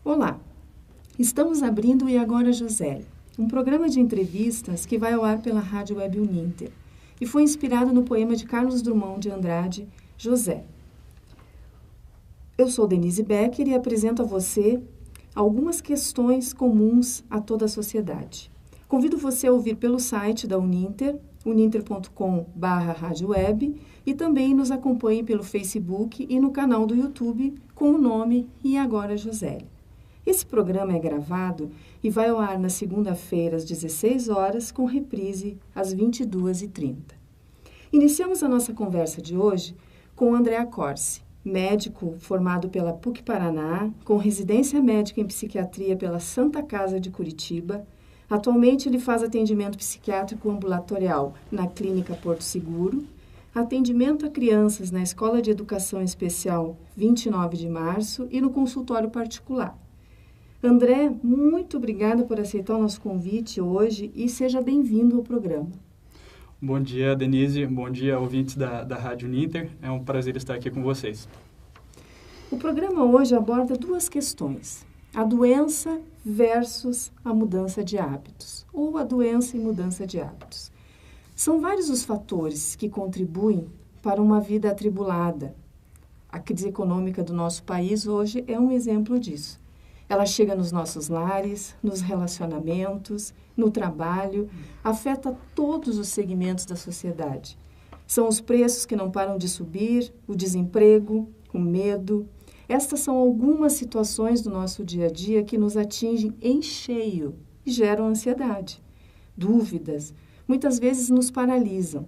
Olá, estamos abrindo o E Agora José, um programa de entrevistas que vai ao ar pela Rádio Web Uninter e foi inspirado no poema de Carlos Drummond de Andrade, José. Eu sou Denise Becker e apresento a você algumas questões comuns a toda a sociedade. Convido você a ouvir pelo site da Uninter, uninter.com/radioweb, e também nos acompanhe pelo Facebook e no canal do YouTube com o nome E Agora José. Esse programa é gravado e vai ao ar na segunda-feira às 16 horas, com reprise às 22h30. Iniciamos a nossa conversa de hoje com André Accorsi, médico formado pela PUC Paraná, com residência médica em psiquiatria pela Santa Casa de Curitiba. Atualmente ele faz atendimento psiquiátrico ambulatorial na Clínica Porto Seguro, atendimento a crianças na Escola de Educação Especial 29 de Março e no consultório particular. André, muito obrigada por aceitar o nosso convite hoje e seja bem-vindo ao programa. Bom dia, Denise. Bom dia, ouvintes da Rádio Uninter. É um prazer estar aqui com vocês. O programa hoje aborda duas questões: a doença versus a mudança de hábitos, ou a doença e mudança de hábitos. São vários os fatores que contribuem para uma vida atribulada. A crise econômica do nosso país hoje é um exemplo disso. Ela chega nos nossos lares, nos relacionamentos, no trabalho, afeta todos os segmentos da sociedade. São os preços que não param de subir, o desemprego, o medo. Estas são algumas situações do nosso dia a dia que nos atingem em cheio e geram ansiedade, dúvidas, muitas vezes nos paralisam.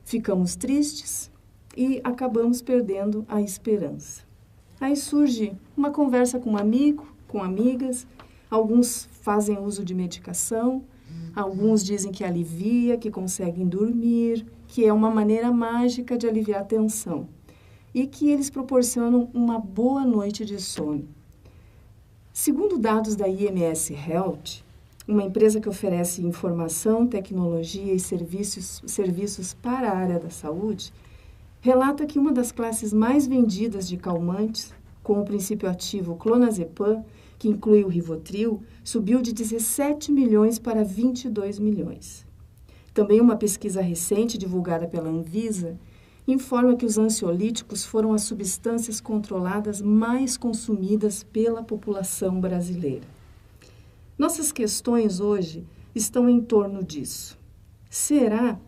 Ficamos tristes e acabamos perdendo a esperança. Aí surge uma conversa com um amigo, com amigas, alguns fazem uso de medicação, alguns dizem que alivia, que conseguem dormir, que é uma maneira mágica de aliviar a tensão e que eles proporcionam uma boa noite de sono. Segundo dados da IMS Health, uma empresa que oferece informação, tecnologia e serviços para a área da saúde, relata que uma das classes mais vendidas de calmantes, com o princípio ativo clonazepam, que inclui o Rivotril, subiu de 17 milhões para 22 milhões. Também uma pesquisa recente divulgada pela Anvisa informa que os ansiolíticos foram as substâncias controladas mais consumidas pela população brasileira. Nossas questões hoje estão em torno disso. Será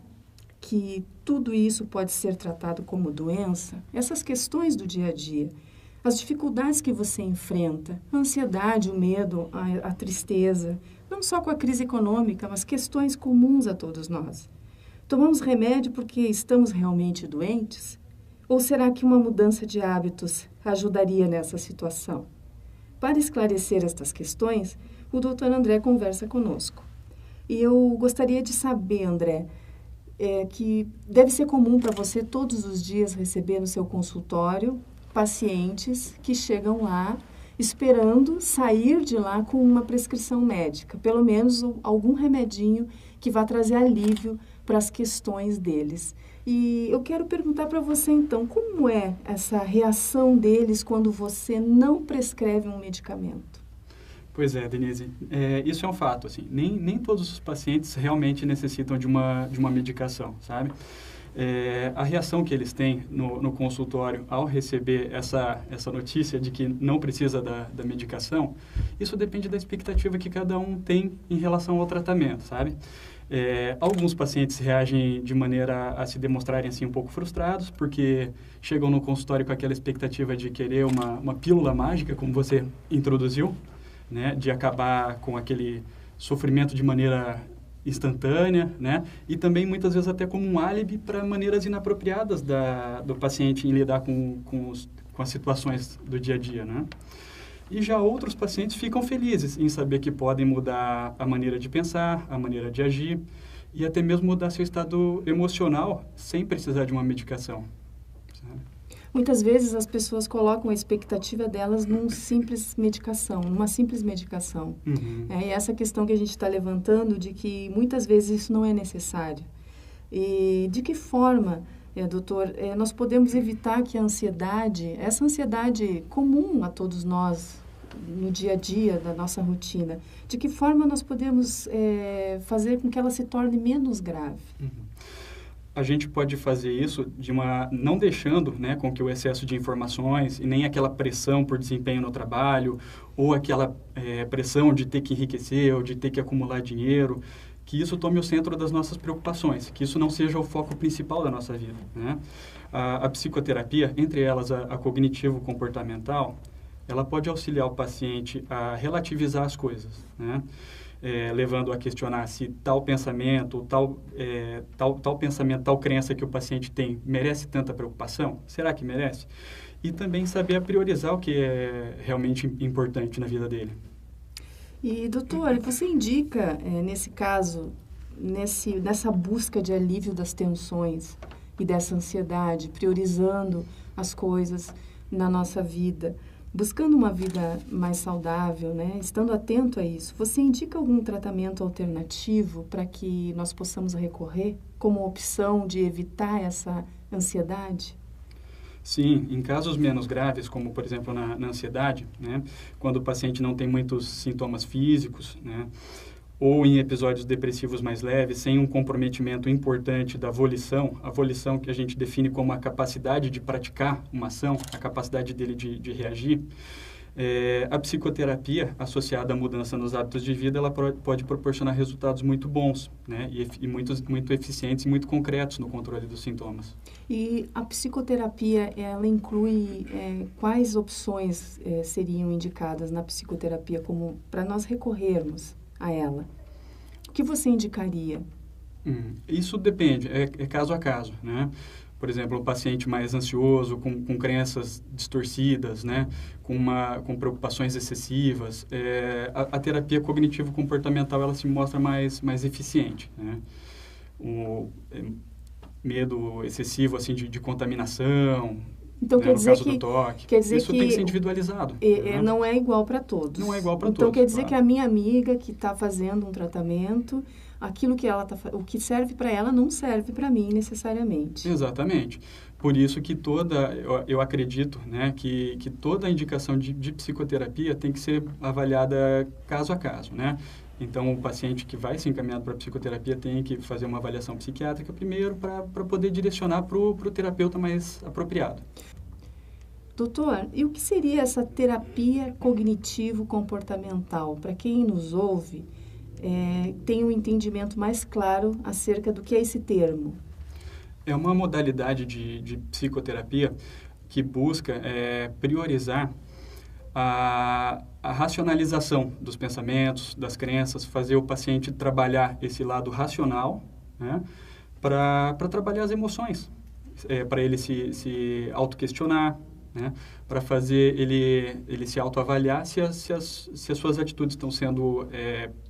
que tudo isso pode ser tratado como doença? Essas questões do dia a dia, as dificuldades que você enfrenta, a ansiedade, o medo, a tristeza, não só com a crise econômica, mas questões comuns a todos nós. Tomamos remédio porque estamos realmente doentes? Ou será que uma mudança de hábitos ajudaria nessa situação? Para esclarecer estas questões, o Dr. André conversa conosco. E eu gostaria de saber, André, que deve ser comum para você todos os dias receber no seu consultório pacientes que chegam lá esperando sair de lá com uma prescrição médica, pelo menos algum remedinho que vá trazer alívio para as questões deles. E eu quero perguntar para você, então, como é essa reação deles quando você não prescreve um medicamento? Pois é, Denise, isso é um fato, assim, nem todos os pacientes realmente necessitam de uma medicação, sabe? A reação que eles têm no consultório ao receber essa notícia de que não precisa da medicação, isso depende da expectativa que cada um tem em relação ao tratamento, sabe? Alguns pacientes reagem de maneira a se demonstrarem assim um pouco frustrados, porque chegam no consultório com aquela expectativa de querer uma pílula mágica, como você introduziu, né? De acabar com aquele sofrimento de maneira instantânea, né? E também muitas vezes até como um álibi para maneiras inapropriadas do paciente em lidar com as situações do dia a dia, né? E já outros pacientes ficam felizes em saber que podem mudar a maneira de pensar, a maneira de agir e até mesmo mudar seu estado emocional sem precisar de uma medicação, sabe? Muitas vezes as pessoas colocam a expectativa delas numa simples medicação. Uhum. E essa questão que a gente está levantando de que muitas vezes isso não é necessário. E de que forma, doutor, nós podemos evitar que essa ansiedade comum a todos nós, no dia a dia da nossa rotina, de que forma nós podemos fazer com que ela se torne menos grave? A gente pode fazer isso não deixando, né, com que o excesso de informações e nem aquela pressão por desempenho no trabalho ou aquela pressão de ter que enriquecer ou de ter que acumular dinheiro, que isso tome o centro das nossas preocupações, que isso não seja o foco principal da nossa vida, né? A psicoterapia, entre elas a cognitivo-comportamental, ela pode auxiliar o paciente a relativizar as coisas, né? Levando a questionar se tal pensamento, tal pensamento, tal crença que o paciente tem merece tanta preocupação? Será que merece? E também saber priorizar o que é realmente importante na vida dele. E, doutor, você indica, nesse caso, nessa busca de alívio das tensões e dessa ansiedade, priorizando as coisas na nossa vida, buscando uma vida mais saudável, né? Estando atento a isso, você indica algum tratamento alternativo para que nós possamos recorrer como opção de evitar essa ansiedade? Sim, em casos menos graves, como por exemplo na ansiedade, né, quando o paciente não tem muitos sintomas físicos, né, ou em episódios depressivos mais leves, sem um comprometimento importante da volição, a volição que a gente define como a capacidade de praticar uma ação, a capacidade dele de reagir, a psicoterapia associada à mudança nos hábitos de vida, ela pode proporcionar resultados muito bons, né, e muito eficientes e muito concretos no controle dos sintomas. E a psicoterapia, ela inclui quais opções seriam indicadas na psicoterapia como para nós recorrermos a ela? O que você indicaria? Isso depende, é caso a caso, né? Por exemplo, um paciente mais ansioso, com crenças distorcidas, né? Com preocupações excessivas, a terapia cognitivo-comportamental ela se mostra mais eficiente, né? O medo excessivo assim, de contaminação, então, né? quer dizer no caso que, do toque, quer dizer isso que tem que ser individualizado. Né? Não é igual para todos. Não é igual para todos. Então, quer dizer claro. que a minha amiga que está fazendo um tratamento, aquilo que o que serve para ela não serve para mim necessariamente. Exatamente. Por isso que eu acredito, né, que toda a indicação de psicoterapia tem que ser avaliada caso a caso, né? Então, o paciente que vai ser encaminhado para a psicoterapia tem que fazer uma avaliação psiquiátrica primeiro para poder direcionar para o terapeuta mais apropriado. Doutor, e o que seria essa terapia cognitivo-comportamental? Para quem nos ouve, tem um entendimento mais claro acerca do que é esse termo. É uma modalidade de psicoterapia que busca priorizar a racionalização dos pensamentos, das crenças, fazer o paciente trabalhar esse lado racional, né, para trabalhar as emoções, para ele se autoquestionar, né, para fazer ele se autoavaliar se as suas atitudes estão sendo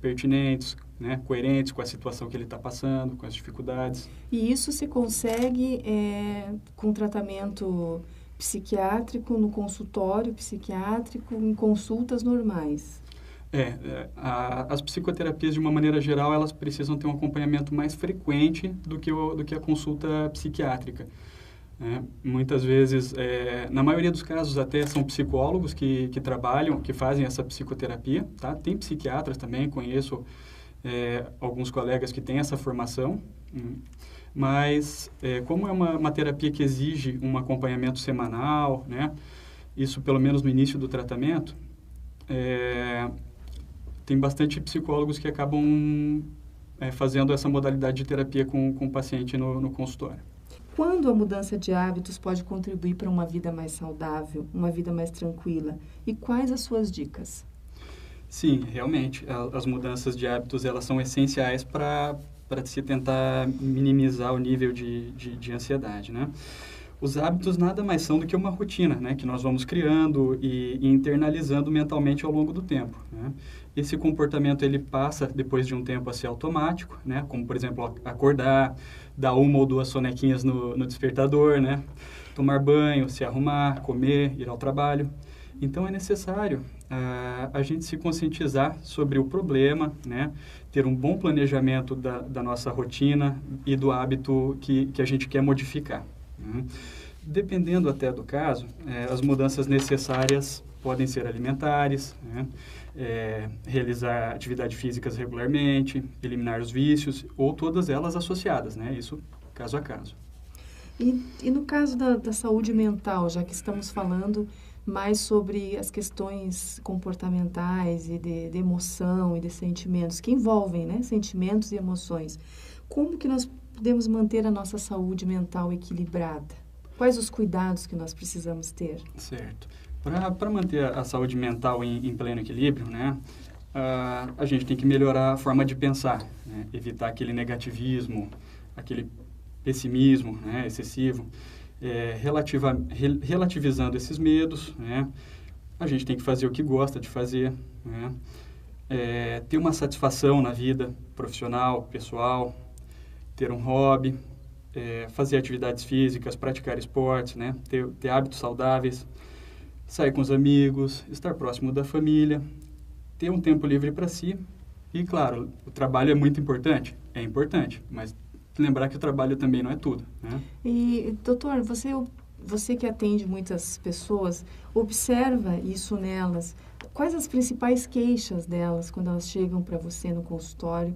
pertinentes, né, coerentes com a situação que ele está passando, com as dificuldades. E isso se consegue com tratamento psiquiátrico, no consultório psiquiátrico, em consultas normais? As psicoterapias, de uma maneira geral, elas precisam ter um acompanhamento mais frequente do que a consulta psiquiátrica. Muitas vezes, na maioria dos casos, até são psicólogos que trabalham, que fazem essa psicoterapia, tá? Tem psiquiatras também, conheço alguns colegas que têm essa formação, mas como é uma terapia que exige um acompanhamento semanal, né? Isso pelo menos no início do tratamento, tem bastante psicólogos que acabam fazendo essa modalidade de terapia com o paciente no consultório. Quando a mudança de hábitos pode contribuir para uma vida mais saudável, uma vida mais tranquila? E quais as suas dicas? Sim, realmente. As mudanças de hábitos elas são essenciais para se tentar minimizar o nível de ansiedade, né? Os hábitos nada mais são do que uma rotina, né, que nós vamos criando e internalizando mentalmente ao longo do tempo, né? Esse comportamento ele passa depois de um tempo a ser automático, né, como por exemplo acordar, dar uma ou duas sonequinhas no despertador, né, tomar banho, se arrumar, comer, ir ao trabalho. Então é necessário a gente se conscientizar sobre o problema, né, ter um bom planejamento da nossa rotina e do hábito que a gente quer modificar. dependendo até do caso, as mudanças necessárias podem ser alimentares, né? Realizar atividades físicas regularmente, eliminar os vícios, ou todas elas associadas, né? Isso caso a caso. E no caso da saúde mental, já que estamos falando mais sobre as questões comportamentais e de emoção e de sentimentos, que envolvem, né, sentimentos e emoções, como que nós podemos manter a nossa saúde mental equilibrada? Quais os cuidados que nós precisamos ter? Certo. Para manter a saúde mental em pleno equilíbrio, né, a gente tem que melhorar a forma de pensar, né, evitar aquele negativismo, aquele pessimismo, né, excessivo, relativizando esses medos, né, a gente tem que fazer o que gosta de fazer, né, ter uma satisfação na vida profissional, pessoal, ter um hobby, fazer atividades físicas, praticar esportes, né, ter hábitos saudáveis, sair com os amigos, estar próximo da família, ter um tempo livre para si e, claro, o trabalho é muito importante, mas lembrar que o trabalho também não é tudo, né? E, doutor, você que atende muitas pessoas, observa isso nelas. Quais as principais queixas delas quando elas chegam para você no consultório?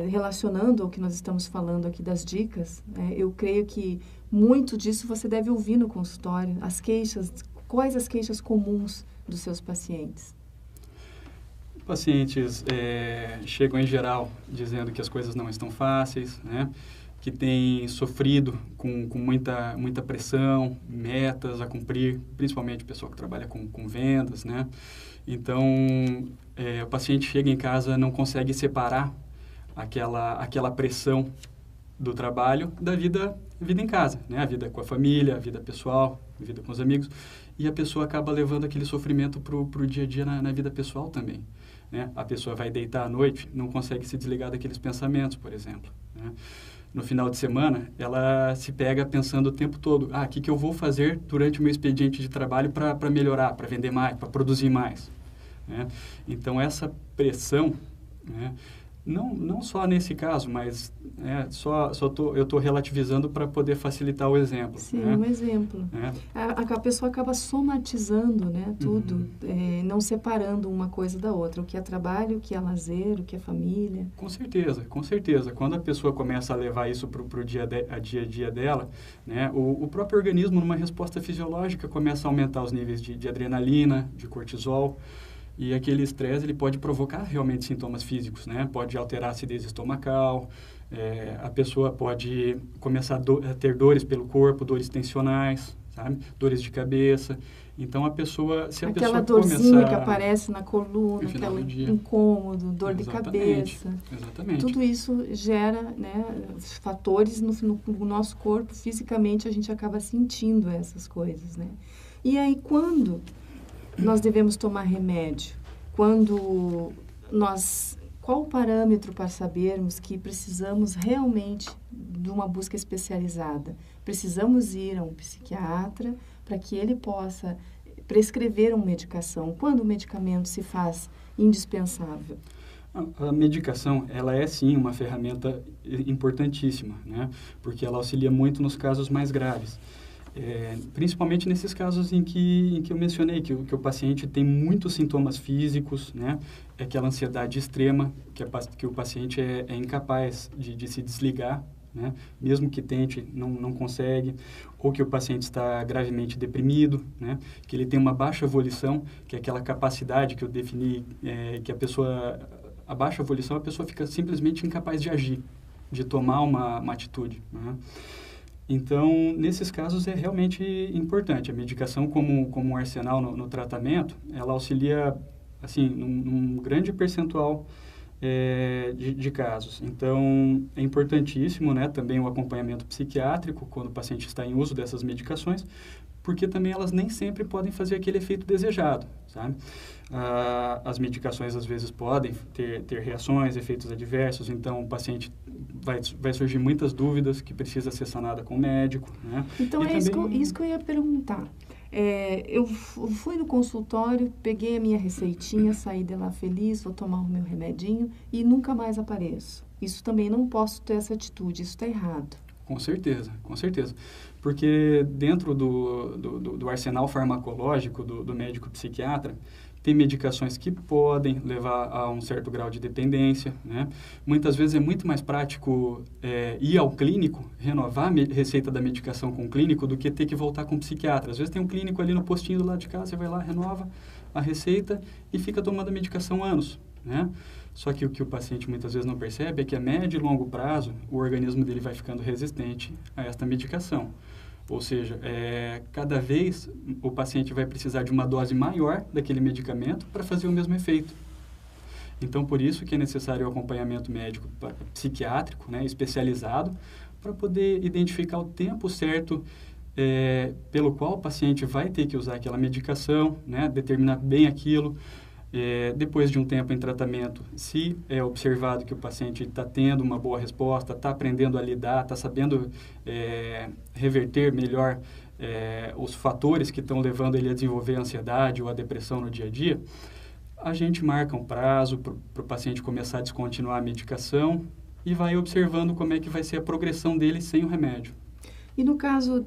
Relacionando ao que nós estamos falando aqui das dicas, eu creio que muito disso você deve ouvir no consultório. As queixas, quais as queixas comuns dos seus pacientes? Pacientes chegam em geral dizendo que as coisas não estão fáceis, né? Que têm sofrido com muita pressão, metas a cumprir, principalmente o pessoal que trabalha com vendas, né? Então, o paciente chega em casa e não consegue separar aquela pressão do trabalho da vida em casa, né? A vida com a família, a vida pessoal, a vida com os amigos, e a pessoa acaba levando aquele sofrimento pro dia a dia na vida pessoal também, né? A pessoa vai deitar à noite, não consegue se desligar daqueles pensamentos, por exemplo, né? No final de semana, ela se pega pensando o tempo todo, o que eu vou fazer durante o meu expediente de trabalho para melhorar, para vender mais, para produzir mais, né? Então, essa pressão, né, não só nesse caso, mas eu estou relativizando para poder facilitar o exemplo. Sim, né? um exemplo. A pessoa acaba somatizando, né, tudo, não separando uma coisa da outra. O que é trabalho, o que é lazer, o que é família. Com certeza. Quando a pessoa começa a levar isso para o dia a dia dela, né, o próprio organismo, numa resposta fisiológica, começa a aumentar os níveis de adrenalina, de cortisol. E aquele estresse, ele pode provocar realmente sintomas físicos, né? Pode alterar a acidez estomacal, a pessoa pode começar a ter dores pelo corpo, dores tensionais, sabe? Dores de cabeça. Então, aquela dorzinha que aparece na coluna, aquele incômodo, dor de cabeça. Exatamente. Tudo isso gera, né, fatores no nosso corpo, fisicamente a gente acaba sentindo essas coisas, né? E aí, quando nós devemos tomar remédio? Qual o parâmetro para sabermos que precisamos realmente de uma busca especializada? Precisamos ir a um psiquiatra para que ele possa prescrever uma medicação. Quando o medicamento se faz indispensável? A medicação, ela é sim uma ferramenta importantíssima, né? Porque ela auxilia muito nos casos mais graves. Principalmente nesses casos em que eu mencionei, que o paciente tem muitos sintomas físicos, né? Aquela ansiedade extrema, que o paciente é incapaz de se desligar, né? Mesmo que tente, não consegue, ou que o paciente está gravemente deprimido, né? Que ele tem uma baixa volição, que é aquela capacidade que eu defini, que a baixa volição, a pessoa fica simplesmente incapaz de agir, de tomar uma atitude, né? Então, nesses casos, é realmente importante. A medicação, como um arsenal no tratamento, ela auxilia, assim, num grande percentual de casos. Então, é importantíssimo, né, também o acompanhamento psiquiátrico quando o paciente está em uso dessas medicações, porque também elas nem sempre podem fazer aquele efeito desejado, sabe? As medicações, às vezes, podem ter reações, efeitos adversos, então o paciente vai surgir muitas dúvidas que precisa ser sanada com o médico, né? Então, isso que eu ia perguntar. Eu fui no consultório, peguei a minha receitinha, saí de lá feliz, vou tomar o meu remedinho e nunca mais apareço. Isso também não posso ter essa atitude, isso está errado. Com certeza, com certeza. Porque dentro do arsenal farmacológico do médico psiquiatra, tem medicações que podem levar a um certo grau de dependência, né? Muitas vezes é muito mais prático ir ao clínico, renovar a receita da medicação com o clínico, do que ter que voltar com o psiquiatra. Às vezes tem um clínico ali no postinho do lado de casa, você vai lá, renova a receita e fica tomando a medicação anos, né? Só que o que o paciente muitas vezes não percebe é que a médio e longo prazo, o organismo dele vai ficando resistente a esta medicação. Ou seja, cada vez o paciente vai precisar de uma dose maior daquele medicamento para fazer o mesmo efeito. Então, por isso que é necessário o acompanhamento médico psiquiátrico, né, especializado, para poder identificar o tempo certo pelo qual o paciente vai ter que usar aquela medicação, né, determinar bem aquilo. Depois de um tempo em tratamento, se é observado que o paciente está tendo uma boa resposta, está aprendendo a lidar, está sabendo reverter melhor os fatores que estão levando ele a desenvolver a ansiedade ou a depressão no dia a dia, a gente marca um prazo para o paciente começar a descontinuar a medicação e vai observando como é que vai ser a progressão dele sem o remédio. E no caso,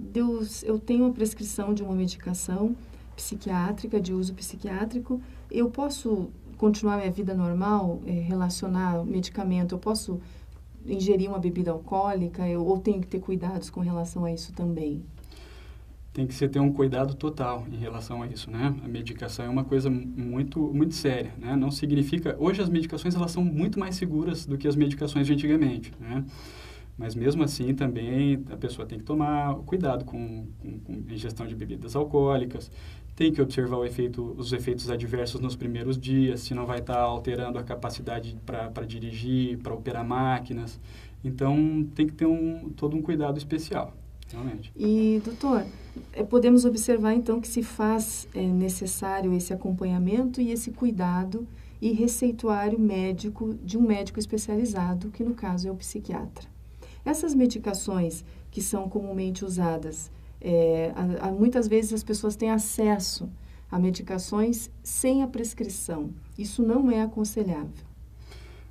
eu tenho a prescrição de uma medicação psiquiátrica, de uso psiquiátrico, eu posso continuar minha vida normal, relacionar medicamento, eu posso ingerir uma bebida alcoólica, ou tenho que ter cuidados com relação a isso também? Tem que ter um cuidado total em relação a isso, né? A medicação é uma coisa muito, muito séria, né? Não significa... Hoje as medicações, elas são muito mais seguras do que as medicações de antigamente, né? Mas mesmo assim também a pessoa tem que tomar cuidado com ingestão de bebidas alcoólicas, tem que observar os efeitos adversos nos primeiros dias, se não vai estar alterando a capacidade para dirigir, para operar máquinas. Então tem que ter todo um cuidado especial, realmente. E, doutor, podemos observar então que se faz necessário esse acompanhamento e esse cuidado e receituário médico de um médico especializado, que no caso é o psiquiatra. Essas medicações que são comumente usadas, muitas vezes as pessoas têm acesso a medicações sem a prescrição. Isso não é aconselhável.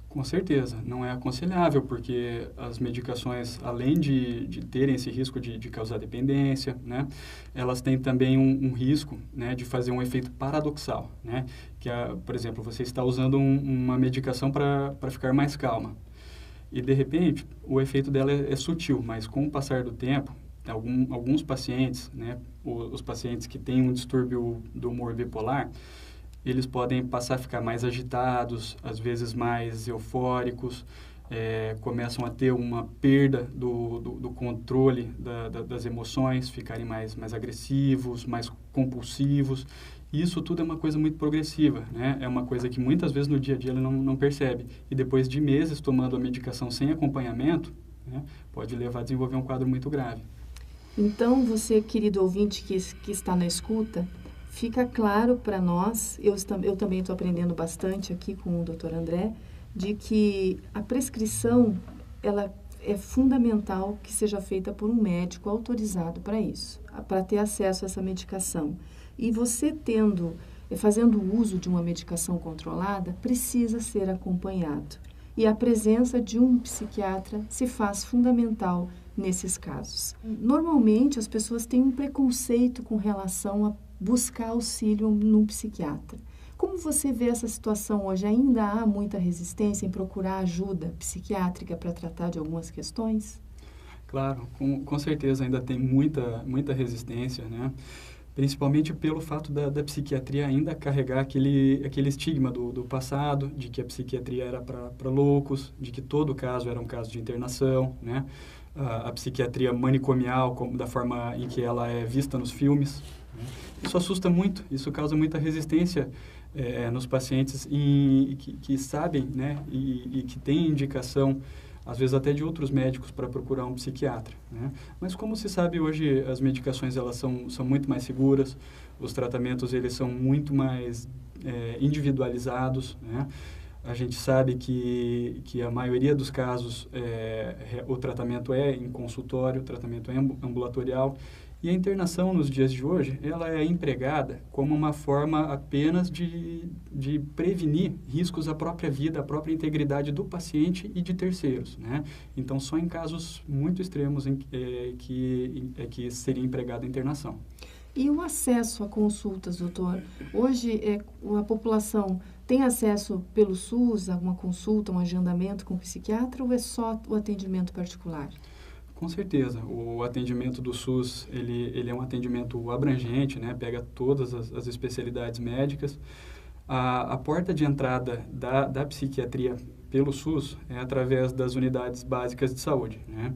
Com certeza, não é aconselhável, porque as medicações, além de terem esse risco de causar dependência, né, elas têm também um risco, né, de fazer um efeito paradoxal, né, que por exemplo, você está usando uma medicação para ficar mais calma. E, de repente, o efeito dela é sutil, mas com o passar do tempo, alguns pacientes, né, os pacientes que têm um distúrbio do humor bipolar, eles podem passar a ficar mais agitados, às vezes mais eufóricos, começam a ter uma perda do controle das emoções, ficarem mais agressivos, mais compulsivos. Isso tudo é uma coisa muito progressiva, né? É uma coisa que muitas vezes no dia a dia ele não percebe. E depois de meses tomando a medicação sem acompanhamento, né, pode levar a desenvolver um quadro muito grave. Então, você, querido ouvinte que está na escuta, fica claro para nós, eu também estou aprendendo bastante aqui com o Dr. André, de que a prescrição, ela é fundamental que seja feita por um médico autorizado para isso, para ter acesso a essa medicação. E você fazendo uso de uma medicação controlada, precisa ser acompanhado. E a presença de um psiquiatra se faz fundamental nesses casos. Normalmente, as pessoas têm um preconceito com relação a buscar auxílio num psiquiatra. Como você vê essa situação hoje? Ainda há muita resistência em procurar ajuda psiquiátrica para tratar de algumas questões? Claro, com certeza ainda tem muita resistência, né? Principalmente pelo fato da psiquiatria ainda carregar aquele estigma do passado, de que a psiquiatria era para loucos, de que todo caso era um caso de internação, né? A psiquiatria manicomial, da forma em que ela é vista nos filmes, né? Isso assusta muito, isso causa muita resistência nos pacientes que sabem, né? E que têm indicação, às vezes até de outros médicos, para procurar um psiquiatra, né? Mas como se sabe hoje, as medicações elas são muito mais seguras, os tratamentos eles são muito mais individualizados, né? A gente sabe que a maioria dos casos o tratamento é em consultório, o tratamento é ambulatorial, E a internação, nos dias de hoje, ela é empregada como uma forma apenas de prevenir riscos à própria vida, à própria integridade do paciente e de terceiros, né? Então, só em casos muito extremos que seria empregada a internação. E o acesso a consultas, doutor? Hoje, a população tem acesso pelo SUS a uma consulta, um agendamento com o psiquiatra, ou é só o atendimento particular? Com certeza. O atendimento do SUS, ele é um atendimento abrangente, né? Pega todas as especialidades médicas. A porta de entrada da psiquiatria pelo SUS é através das unidades básicas de saúde, né?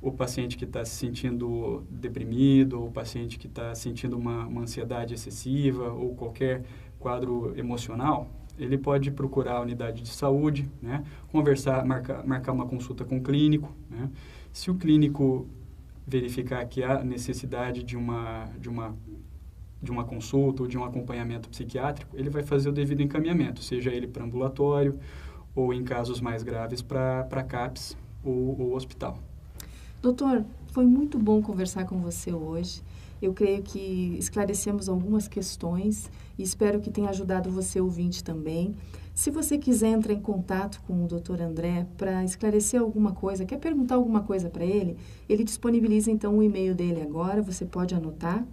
O paciente que está se sentindo deprimido, ou o paciente que está sentindo uma ansiedade excessiva, ou qualquer quadro emocional, ele pode procurar a unidade de saúde, né? Conversar, marcar uma consulta com o clínico, né? Se o clínico verificar que há necessidade de uma consulta ou de um acompanhamento psiquiátrico, ele vai fazer o devido encaminhamento, seja ele para ambulatório ou, em casos mais graves, para CAPS ou hospital. Doutor, foi muito bom conversar com você hoje. Eu creio que esclarecemos algumas questões e espero que tenha ajudado você, ouvinte, também. Se você quiser entrar em contato com o Dr. André para esclarecer alguma coisa, quer perguntar alguma coisa para ele disponibiliza então o e-mail dele agora, você pode anotar,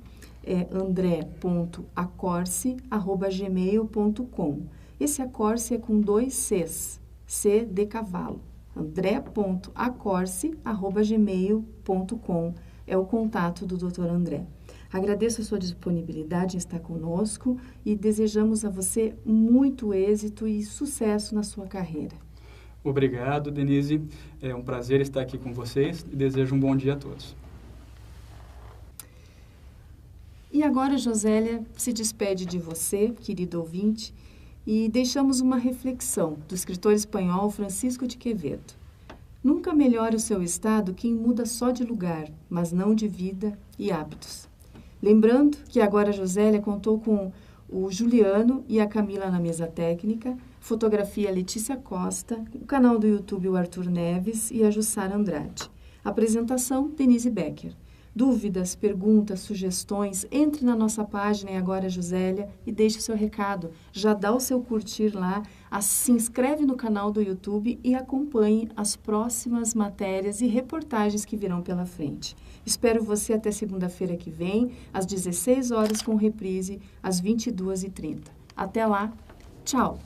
é andré.acorce@gmail.com. Esse Acorce é com 2 Cs, C de cavalo. andré.acorce@gmail.com é o contato do Dr. André. Agradeço a sua disponibilidade em estar conosco e desejamos a você muito êxito e sucesso na sua carreira. Obrigado, Denise. É um prazer estar aqui com vocês e desejo um bom dia a todos. E agora, Josélia se despede de você, querido ouvinte, e deixamos uma reflexão do escritor espanhol Francisco de Quevedo. Nunca melhora o seu estado quem muda só de lugar, mas não de vida e hábitos. Lembrando que agora a Josélia contou com o Juliano e a Camila na mesa técnica, fotografia Letícia Costa, o canal do YouTube o Arthur Neves e a Jussara Andrade. Apresentação Denise Becker. Dúvidas, perguntas, sugestões, entre na nossa página Agora Josélia e deixe o seu recado. Já dá o seu curtir lá, se inscreve no canal do YouTube e acompanhe as próximas matérias e reportagens que virão pela frente. Espero você até segunda-feira que vem, às 16 horas com reprise, às 22h30. Até lá, tchau!